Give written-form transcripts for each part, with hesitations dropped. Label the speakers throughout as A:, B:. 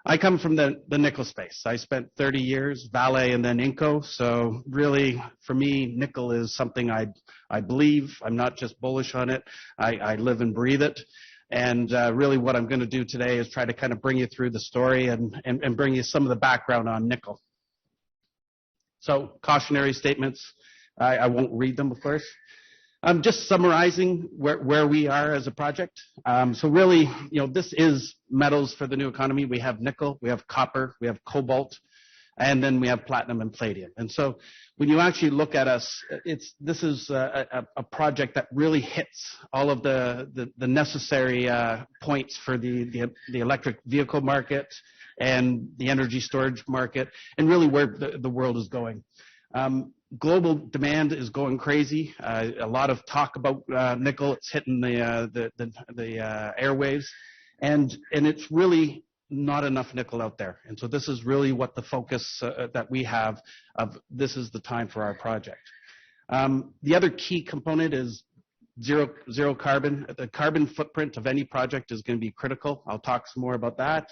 A: I come from the nickel space. I spent 30 years, Vale and then Inco. So really, for me, nickel is something I believe. I'm not just bullish on it. I live and breathe it. And really what I'm going to do today is try to kind of bring you through the story and bring you some of the background on nickel. So cautionary statements, I won't read them, of course. I'm just summarizing where we are as a project. So really, this is metals for the new economy. We have nickel, we have copper, we have cobalt, and then we have platinum and palladium. And so when you actually look at us, this is a project that really hits all of the necessary points for the electric vehicle market and the energy storage market, and really where the world is going. Global demand is going crazy. A lot of talk about nickel. It's hitting the airwaves, and it's really not enough nickel out there. And so this is really what the focus that we have of this is the time for our project. The other key component is zero carbon. The carbon footprint of any project is going to be critical. I'll talk some more about that.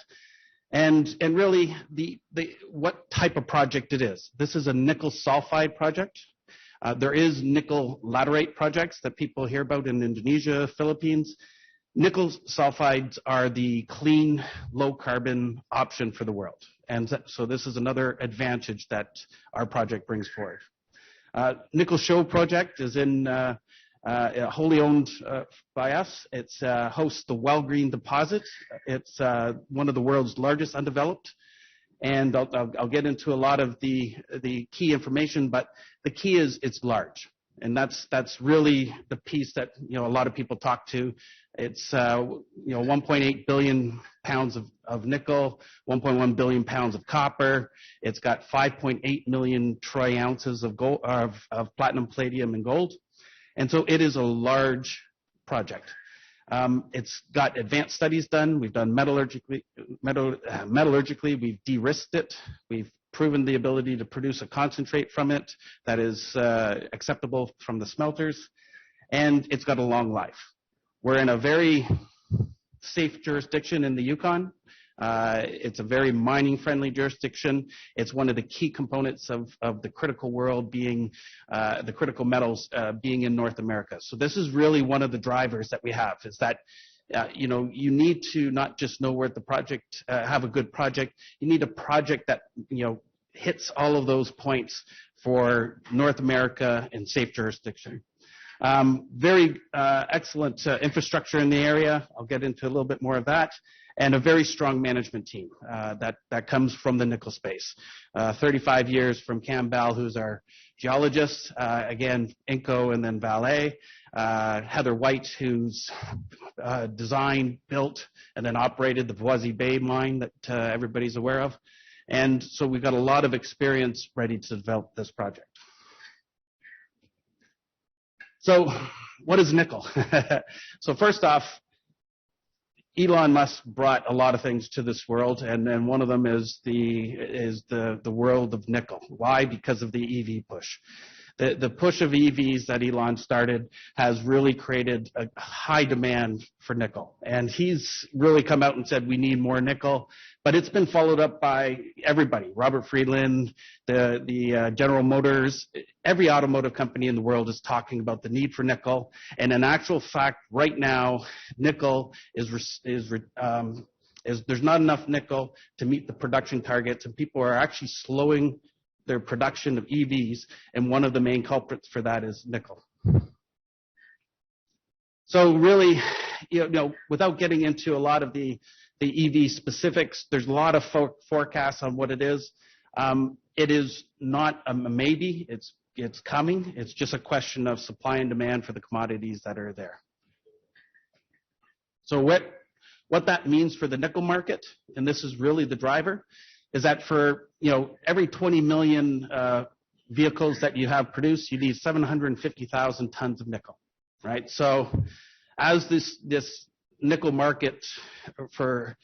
A: And really, what type of project it is. This is a nickel sulphide project. There is nickel laterite projects that people hear about in Indonesia, Philippines. Nickel sulfides are the clean, low-carbon option for the world. And so this is another advantage that our project brings forward. Nickel Shäw Project is in wholly owned by us. It hosts the Wellgreen deposit. It's one of the world's largest undeveloped. And I'll get into a lot of the key information, but the key is it's large. And that's really the piece that a lot of people talk to. It's 1.8 billion pounds of nickel, 1.1 billion pounds of copper. It's got 5.8 million troy ounces of gold, of platinum, palladium, and gold. And so it is a large project. It's got advanced studies done. We've done metallurgically, we've de-risked it. We've proven the ability to produce a concentrate from it that is acceptable from the smelters. And it's got a long life. We're in a very safe jurisdiction in the Yukon. It's a very mining-friendly jurisdiction. It's one of the key components of the critical world being the critical metals being in North America. So this is really one of the drivers that we have, is that you need to not just know where the project, have a good project. You need a project that hits all of those points for North America and safe jurisdiction. Very excellent infrastructure in the area. I'll get into a little bit more of that. And a very strong management team that comes from the nickel space. 35 years from Cam Bell, who's our geologist, again, Inco and then Vale. Heather White, who's designed, built, and then operated the Voisey Bay mine that everybody's aware of. And so we've got a lot of experience ready to develop this project. So what is nickel? So first off, Elon Musk brought a lot of things to this world, and then one of them is the world of nickel. Why? Because of the EV push. The push of EVs that Elon started has really created a high demand for nickel. And he's really come out and said we need more nickel, but it's been followed up by everybody. Robert Friedland, the General Motors, every automotive company in the world is talking about the need for nickel. And in actual fact, right now, nickel there's not enough nickel to meet the production targets, and people are actually slowing their production of EVs, and one of the main culprits for that is nickel. So really, without getting into a lot of the EV specifics, there's a lot of forecasts on what it is. It is not a maybe, it's coming. It's just a question of supply and demand for the commodities that are there. So what that means for the nickel market, and this is really the driver, is that for every 20 million vehicles that you have produced, you need 750,000 tons of nickel, right? So as this nickel market for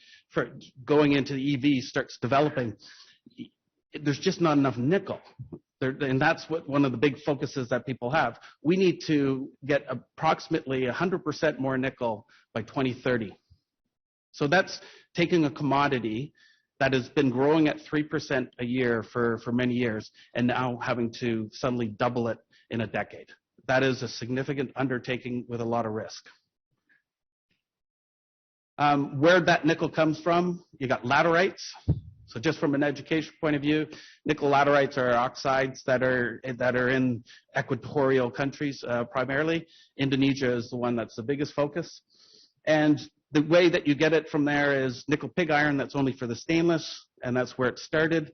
A: going into the EV starts developing, there's just not enough nickel. And that's what one of the big focuses that people have. We need to get approximately 100% more nickel by 2030. So that's taking a commodity that has been growing at 3% a year for many years, and now having to suddenly double it in a decade. That is a significant undertaking with a lot of risk. Where that nickel comes from, you got laterites. So just from an education point of view, nickel laterites are oxides that are in equatorial countries primarily. Indonesia is the one that's the biggest focus. And the way that you get it from there is nickel pig iron, that's only for the stainless, and that's where it started.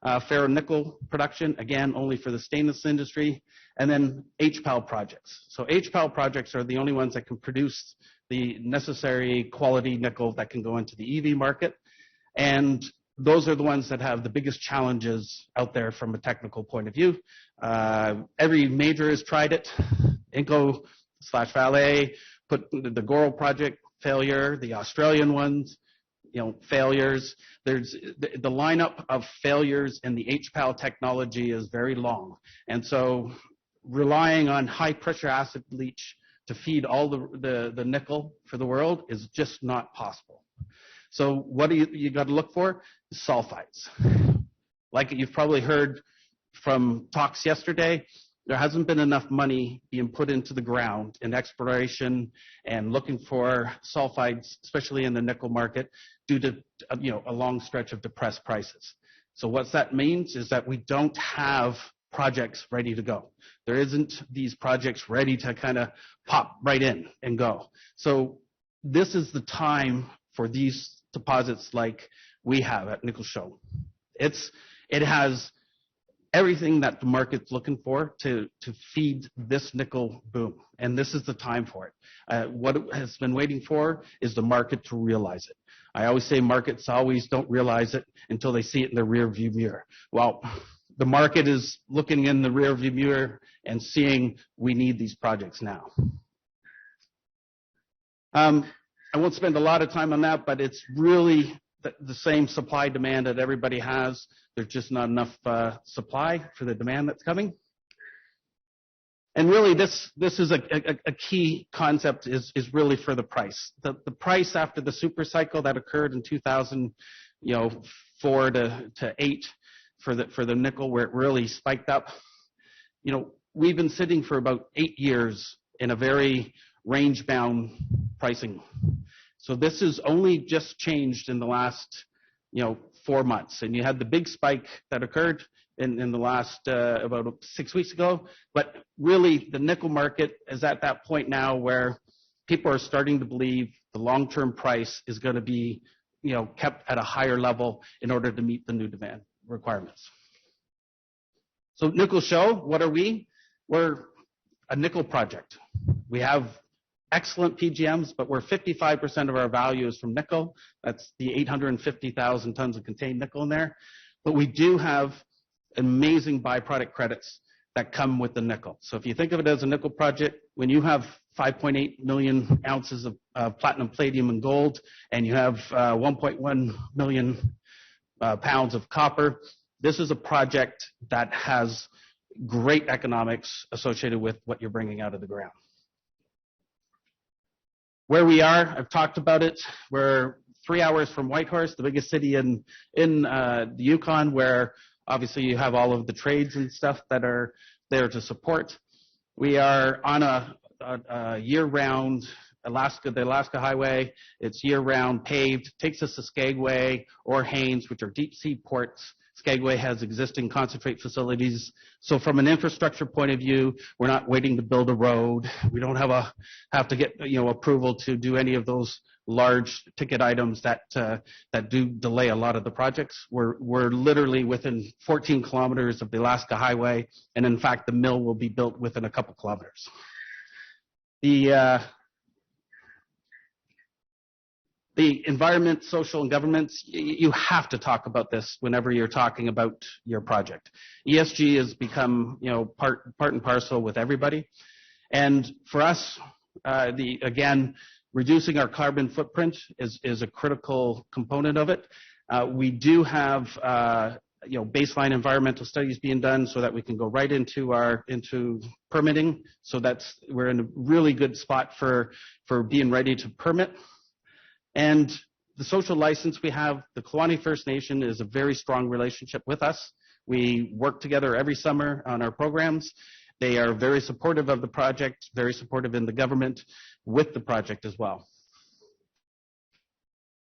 A: Ferronickel production, again, only for the stainless industry. And then HPAL projects. So HPAL projects are the only ones that can produce the necessary quality nickel that can go into the EV market. And those are the ones that have the biggest challenges out there from a technical point of view. Every major has tried it. Inco/Vale put the Goro project failure, the Australian ones, failures. There's the lineup of failures in the HPAL technology is very long. And so relying on high pressure acid leach to feed all the nickel for the world is just not possible. So what do you got to look for? Sulphides. Like you've probably heard from talks yesterday, there hasn't been enough money being put into the ground in exploration and looking for sulfides, especially in the nickel market, due to a long stretch of depressed prices. So what that means is that we don't have projects ready to go. There isn't these projects ready to kind of pop right in and go. So this is the time for these deposits like we have at Nickel Shäw. It has everything that the market's looking for to feed this nickel boom, and this is the time for it. What it has been waiting for is the market to realize it. I always say markets always don't realize it until they see it in the rear view mirror. Well, the market is looking in the rear view mirror and seeing we need these projects now. I won't spend a lot of time on that, but it's really the same supply demand that everybody has. There's just not enough supply for the demand that's coming. And really this is a key concept is really for the price. The price after the super cycle that occurred in 2004 to 8 for the nickel, where it really spiked up. We've been sitting for about 8 years in a very range-bound pricing. So this is only just changed in the last 4 months, and you had the big spike that occurred in the last about 6 weeks ago. But really, the nickel market is at that point now where people are starting to believe the long-term price is going to be kept at a higher level in order to meet the new demand requirements. So Nickel Shäw, what are we? We're a nickel project. We have excellent PGMs, but we're 55% of our value is from nickel. That's the 850,000 tons of contained nickel in there. But we do have amazing byproduct credits that come with the nickel. So if you think of it as a nickel project, when you have 5.8 million ounces of platinum, palladium, and gold, and you have 1.1 million pounds of copper, this is a project that has great economics associated with what you're bringing out of the ground. Where we are, I've talked about it. We're 3 hours from Whitehorse, the biggest city in the Yukon, where obviously you have all of the trades and stuff that are there to support. We are on a year-round the Alaska Highway. It's year-round paved. Takes us to Skagway or Haines, which are deep-sea ports. Skagway has existing concentrate facilities. So from an infrastructure point of view, we're not waiting to build a road. We don't have to get approval to do any of those large ticket items that do delay a lot of the projects. We're literally within 14 kilometers of the Alaska Highway, and in fact, the mill will be built within a couple kilometers. The environment, social, and governments, you have to talk about this whenever you're talking about your project. ESG has become, part and parcel with everybody. And for us, again, reducing our carbon footprint is a critical component of it. We do have, baseline environmental studies being done so that we can go right into permitting. So we're in a really good spot for being ready to permit. And the social license we have, the Kalani First Nation is a very strong relationship with us. We work together every summer on our programs. They are very supportive of the project, very supportive in the government with the project as well.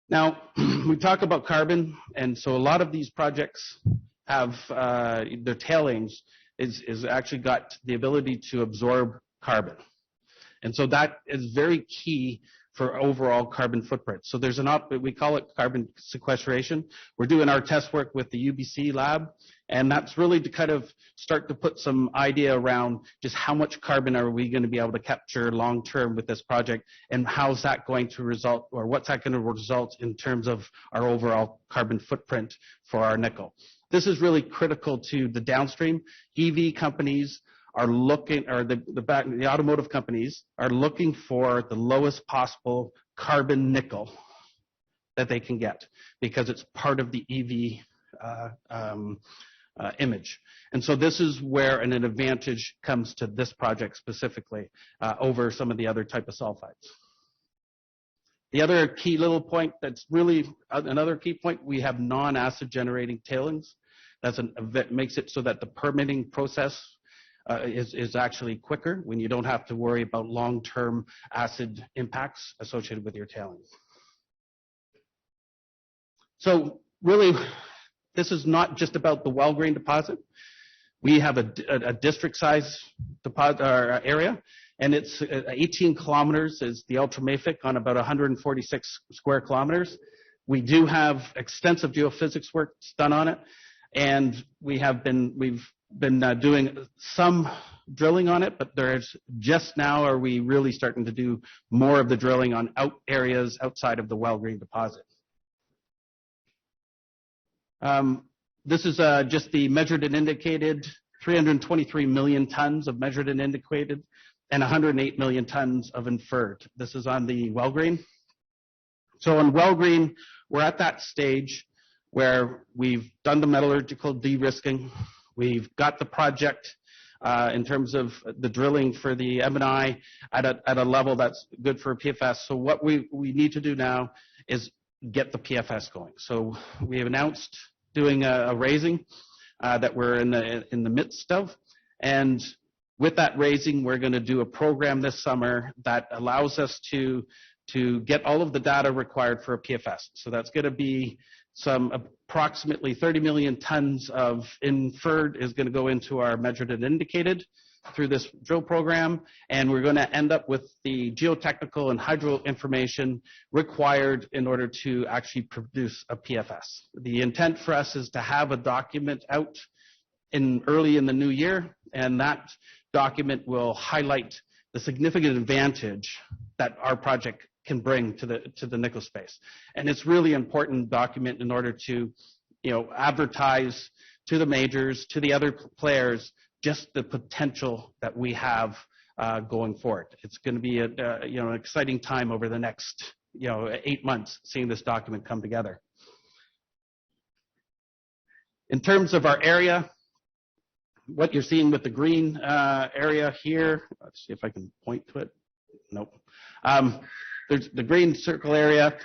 A: Now, we talk about carbon, and so a lot of these projects have their tailings is actually got the ability to absorb carbon. And so that is very key for overall carbon footprint. So there's we call it carbon sequestration. We're doing our test work with the UBC lab, and that's really to kind of start to put some idea around just how much carbon are we going to be able to capture long term with this project, and how's that going to result, or what's that going to result in terms of our overall carbon footprint for our nickel. This is really critical to the downstream. EV companies are looking, or the automotive companies are looking for the lowest possible carbon nickel that they can get, because it's part of the EV image. And so this is where an advantage comes to this project specifically over some of the other type of sulfides. The other key little point that's really another key point, we have non-acid generating tailings. That makes it so that the permitting process is actually quicker when you don't have to worry about long-term acid impacts associated with your tailings. So really, this is not just about the well-grain deposit. We have a district-size deposit area, and it's 18 kilometers is the ultramafic on about 146 square kilometers. We do have extensive geophysics work done on it, and we've been doing some drilling on it, but there's just now are we really starting to do more of the drilling on areas outside of the well-grain deposit. This is just the measured and indicated, 323 million tons of measured and indicated, and 108 million tons of inferred. This is on the well-grain. So on well-grain, we're at that stage where we've done the metallurgical de-risking. We've got the project in terms of the drilling for the M&I at a level that's good for a PFS. So what we need to do now is get the PFS going. So we have announced doing a raising that we're in the midst of, and with that raising, we're going to do a program this summer that allows us to get all of the data required for a PFS. So that's going to be some approximately 30 million tons of inferred is going to go into our measured and indicated through this drill program, and we're going to end up with the geotechnical and hydro information required in order to actually produce a PFS. The intent for us is to have a document out early in the new year, and that document will highlight the significant advantage that our project can bring to the nickel space. And it's really important document in order to, advertise to the majors, to the other players, just the potential that we have going forward. It's going to be an exciting time over the next 8 months seeing this document come together. In terms of our area, what you're seeing with the green area here, let's see if I can point to it. Nope. There's the green circle area.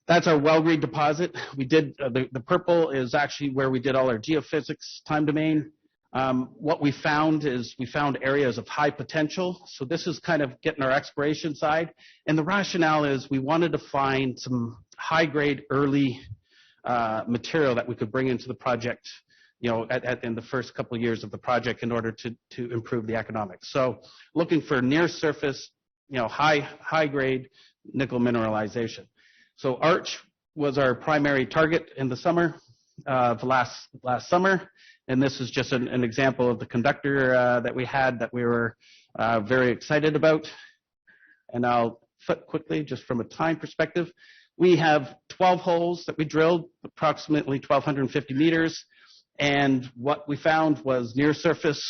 A: That's our well-grade deposit. We did the purple is actually where we did all our geophysics time domain. What we found is we found areas of high potential. So this is kind of getting our exploration side. And the rationale is we wanted to find some high-grade early material that we could bring into the project, in the first couple of years of the project in order to improve the economics. So looking for near surface, high grade nickel mineralization. So Arch was our primary target in the summer, last summer, and this is just an example of the conductor that we had that we were very excited about. And I'll flip quickly just from a time perspective. We have 12 holes that we drilled, approximately 1,250 meters. And what we found was near surface,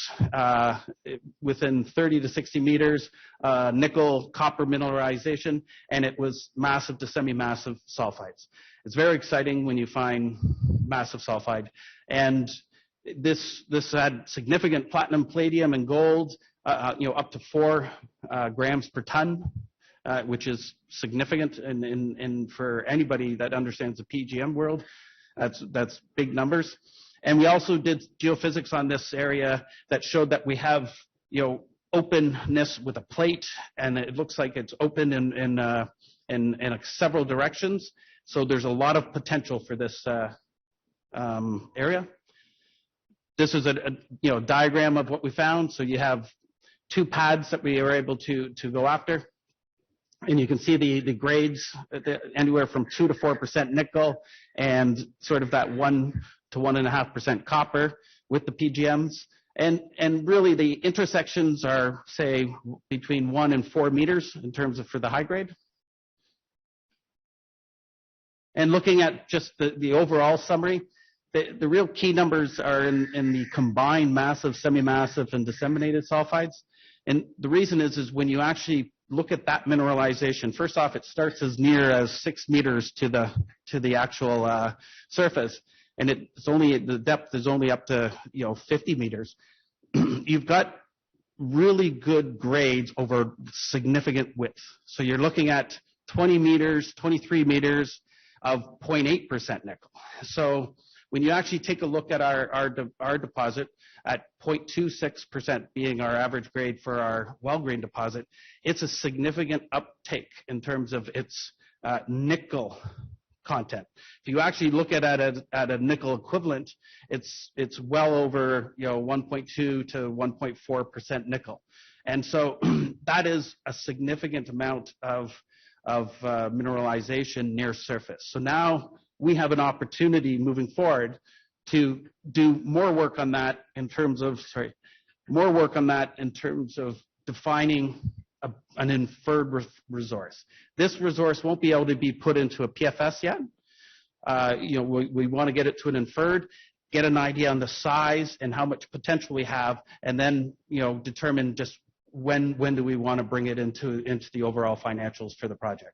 A: within 30 to 60 meters, nickel copper mineralization, and it was massive to semi-massive sulfides. It's very exciting when you find massive sulfide. And this had significant platinum, palladium, and gold, up to 4 grams per ton. which is significant. And for anybody that understands the PGM world, that's big numbers. And we also did geophysics on this area that showed that we have, openness with a plate, and it looks like it's open in several directions. So there's a lot of potential for this area. This is a diagram of what we found. So you have 2 pads that we were able to go after, and you can see the grades anywhere from 2 to 4% nickel, and sort of that 1 to 1.5% copper with the PGMs. And really the intersections are, say, between 1 and 4 meters in terms of for the high grade. And looking at just the overall summary, the real key numbers are in the combined massive, semi-massive, and disseminated sulfides. And the reason is when you actually look at that mineralization, first off, it starts as near as 6 meters to the actual surface, and the depth is only up to 50 meters. You've got really good grades over significant width. So you're looking at 20 meters, 23 meters of 0.8% nickel. So when you actually take a look at our deposit at 0.26% being our average grade for our well-grain deposit, it's a significant uptake in terms of its nickel content. If you actually look at a nickel equivalent, it's well over 1.2 to 1.4% nickel, and so that is a significant amount of mineralization near surface. So now we have an opportunity moving forward to do more work on that in terms of defining an inferred resource. This resource won't be able to be put into a PFS yet. We want to get it to an inferred, get an idea on the size and how much potential we have, and then determine just when do we want to bring it into the overall financials for the project.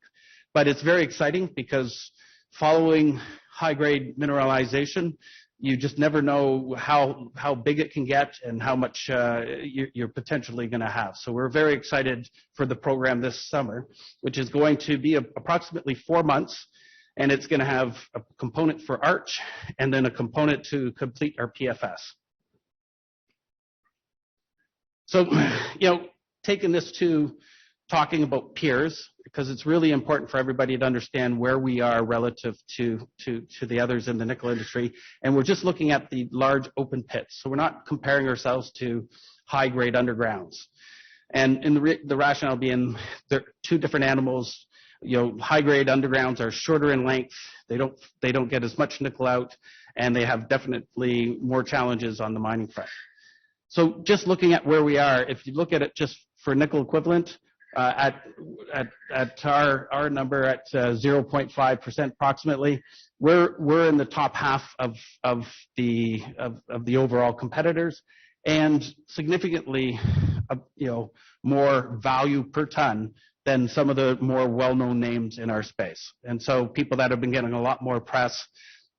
A: But it's very exciting because following high-grade mineralization, you just never know how big it can get and how much you're potentially going to have. So we're very excited for the program this summer, which is going to be approximately 4 months, and it's going to have a component for Arch and then a component to complete our PFS. So, taking this to talking about peers, because it's really important for everybody to understand where we are relative to the others in the nickel industry. And we're just looking at the large open pits. So we're not comparing ourselves to high-grade undergrounds. And in the rationale being they're 2 different animals. High-grade undergrounds are shorter in length. They don't get as much nickel out, and they have definitely more challenges on the mining front. So just looking at where we are, if you look at it just for nickel equivalent, at our number at 0.5% approximately, we're in the top half of the overall competitors, and significantly more value per ton than some of the more well-known names in our space. And so people that have been getting a lot more press,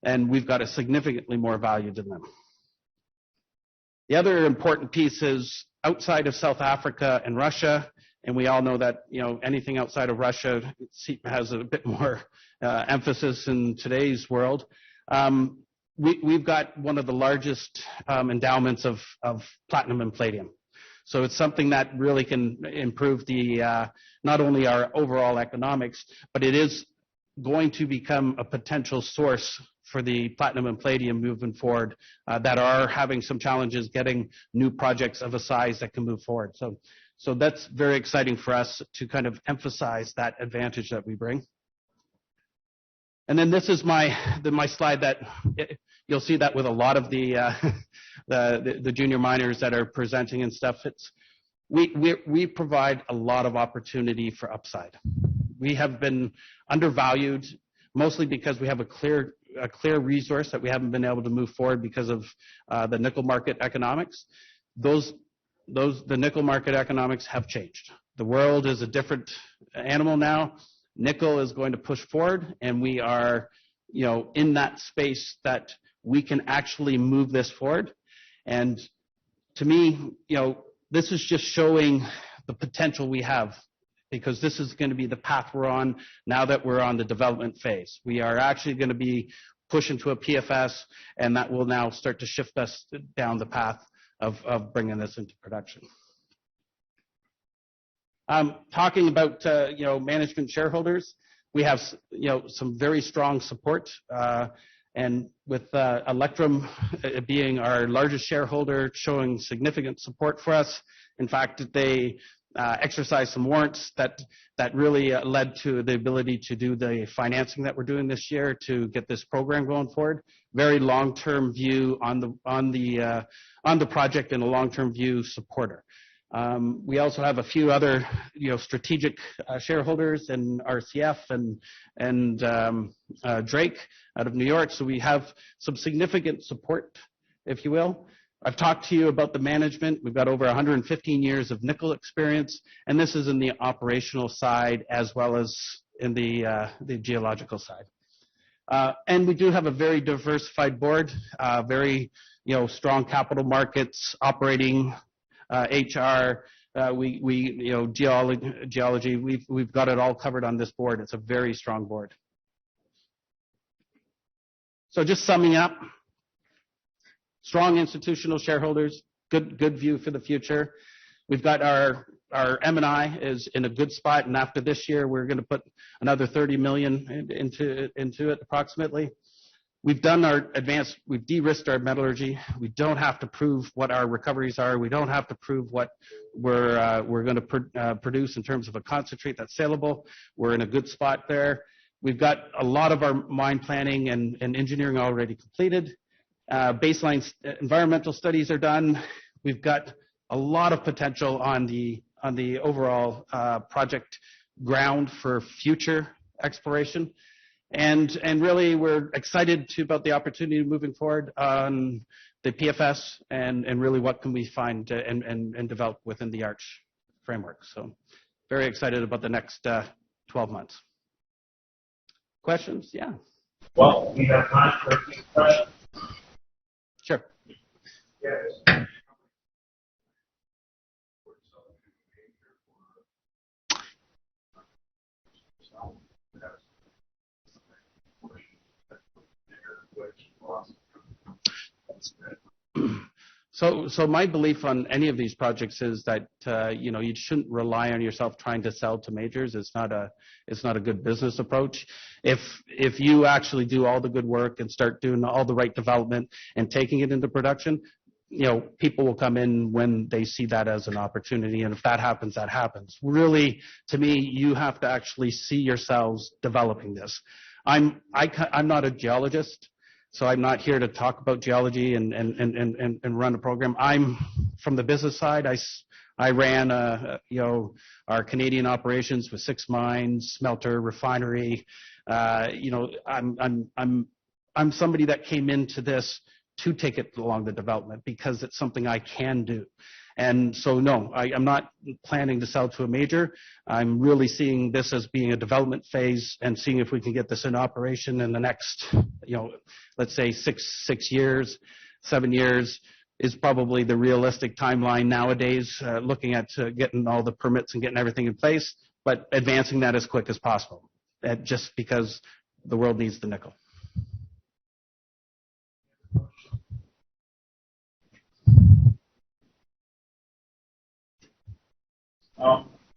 A: and we've got a significantly more value to them. The other important piece is outside of South Africa and Russia, and we all know that anything outside of Russia has a bit more emphasis in today's world. We've got one of the largest endowments of platinum and palladium. So it's something that really can improve not only our overall economics, but it is going to become a potential source for the platinum and palladium moving forward that are having some challenges getting new projects of a size that can move forward. So that's very exciting for us to kind of emphasize that advantage that we bring. And then this is my slide that you'll see that with a lot of the junior miners that are presenting and stuff. We provide a lot of opportunity for upside. We have been undervalued mostly because we have a clear resource that we haven't been able to move forward because of the nickel market economics. The nickel market economics have changed. The world is a different animal now. Nickel is going to push forward, and we are, in that space that we can actually move this forward. And to me, this is just showing the potential we have because this is going to be the path we're on now that we're on the development phase. We are actually going to be pushing to a PFS, and that will now start to shift us down the path of bringing this into production. Talking about management shareholders, we have some very strong support, and with Electrum being our largest shareholder, showing significant support for us. In fact, they exercised some warrants that really led to the ability to do the financing that we're doing this year to get this program going forward. Very long-term view on the project and a long-term view supporter. We also have a few other strategic shareholders in RCF and Drake out of New York. So we have some significant support, if you will. I've talked to you about the management. We've got over 115 years of nickel experience, and this is in the operational side as well as in the geological side. And we do have a very diversified board, very strong capital markets, operating, HR, geology. We've got it all covered on this board. It's a very strong board. So just summing up. Strong institutional shareholders, good view for the future. We've got our M&I is in a good spot, and after this year, we're going to put another $30 million into it approximately. We've done we've de-risked our metallurgy. We don't have to prove what our recoveries are. We don't have to prove what we're going to produce in terms of a concentrate that's saleable. We're in a good spot there. We've got a lot of our mine planning and engineering already completed. Baseline environmental studies are done. We've got a lot of potential on the overall project ground for future exploration, and really we're excited about the opportunity moving forward on the PFS and really what can we find and develop within the Arch framework. So very excited about the next 12 months. Questions? Yeah.
B: Well, we have time for a few questions.
A: Sure.
B: Yes.
A: So my belief on any of these projects is that you shouldn't rely on yourself trying to sell to majors. It's not a good business approach. If you actually do all the good work and start doing all the right development and taking it into production, people will come in when they see that as an opportunity, and if that happens, that happens. Really, to me, you have to actually see yourselves developing this. I'm not a geologist. So I'm not here to talk about geology and run a program. I'm from the business side. I ran our Canadian operations with 6 mines, smelter, refinery. I'm somebody that came into this to take it along the development because it's something I can do. And so, no, I'm not planning to sell to a major. I'm really seeing this as being a development phase and seeing if we can get this in operation in the next, let's say 6 years, 7 years is probably the realistic timeline nowadays, looking at getting all the permits and getting everything in place, but advancing that as quick as possible, just because the world needs the nickel.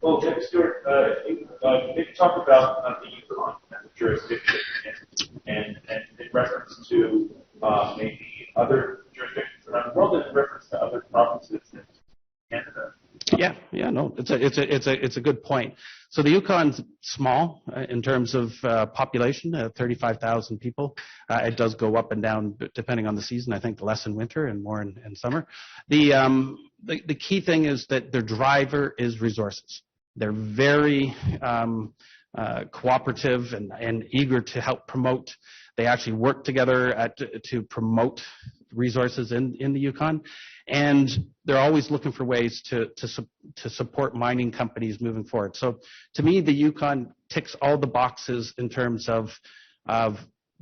B: Well, Jim Stewart, maybe talk about the Yukon and the jurisdiction and in reference to maybe other jurisdictions around the world and in reference to other provinces in Canada.
A: Yeah, no, it's a good point. So the Yukon's small in terms of population, 35,000 people. It does go up and down depending on the season. I think less in winter and more in summer. The key thing is that their driver is resources. They're very cooperative and eager to help promote. They actually work together to promote resources in the Yukon, and they're always looking for ways to support mining companies moving forward. So to me, the Yukon ticks all the boxes in terms of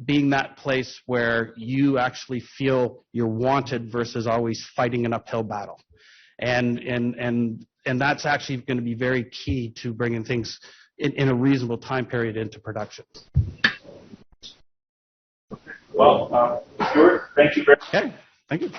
A: being that place where you actually feel you're wanted versus always fighting an uphill battle. And and that's actually going to be very key to bringing things in a reasonable time period into production.
B: Well, Stuart, thank you very much.
A: Okay, thank you.